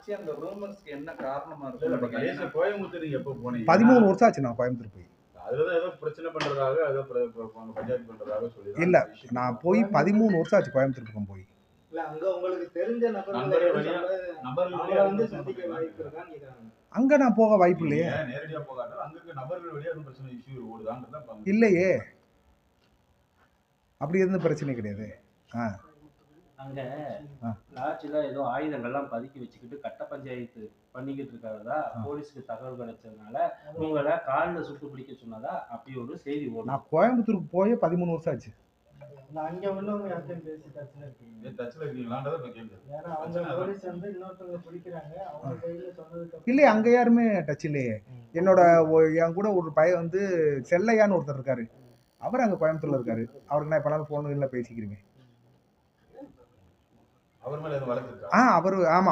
தொடர்ச்சியா அந்த ரூமர்ஸ்க்கு என்ன காரணமா இருக்கு? கடைசியா கோயம்புத்தூர் நீங்க எப்ப போனீங்க? 13 வருஷம் ஆச்சு நான் கோயம்புத்தூர் போய். அதுலதான் ஏதோ பிரச்சனை பண்றதாக, ஏதோ பஞ்சாயத்து பண்றதாக சொல்லி. இல்ல, நான் போய் 13 வருஷம் ஆச்சு கோயம்புத்தூர் பக்கம் போய். இல்ல, அங்க உங்களுக்கு தெரிஞ்ச நபர்கள் வந்து சந்திக்க வாய்ப்பு இருக்கான்னு கேக்குறாங்க. அங்க நான் போக வாய்ப்பு இல்லையே. நேரடியா போகாத, அங்க நபர்கள் வழியா எதுவும் பிரச்சனை இஷ்யூ ஓடுதான்னு இல்லையே, அப்படி எந்த பிரச்சனை கிடையாது. அங்க லாட்ஜில ஏதோ ஆயுதங்கள்லாம் பதுக்கி வச்சுக்கிட்டு கட்ட பஞ்சாயத்து பண்ணிக்கிட்டு இருக்காதா போலீஸ்க்கு தகவல் கிடைச்சதுனால உங்களை காலில் சுட்டு பிடிக்க சொன்னதா அப்படி ஒரு செய்தி ஓடும். நான் கோயம்புத்தூருக்கு போய் 13 வருஷம் ஆச்சு. அங்க உள்ளவங்க யார்கிட்டயும் பேசி டச்ல இருக்கீங்க? டச்ல இருக்கீங்களான்றத நான் கேக்குறேன். ஏன்னா அவங்க போலீஸ் வந்து இன்னொருத்தவங்க பிடிக்கிறாங்க, அவங்க கையில சொன்னதுக்கு இல்லையே, அங்க யாருமே டச் இல்லையே. என்னோட என் கூட ஒரு பையன் வந்து செல்லையான்னு ஒருத்தர் இருக்காரு, அவர் அங்க கோயம்புத்தூர்ல இருக்காரு. அவருக்கு நான் எப்பனாலும் போன்ல பேசிக்கிறேன். அவர் மேல எதுவும் வழக்கு இருக்கா? அவரு ஆமா.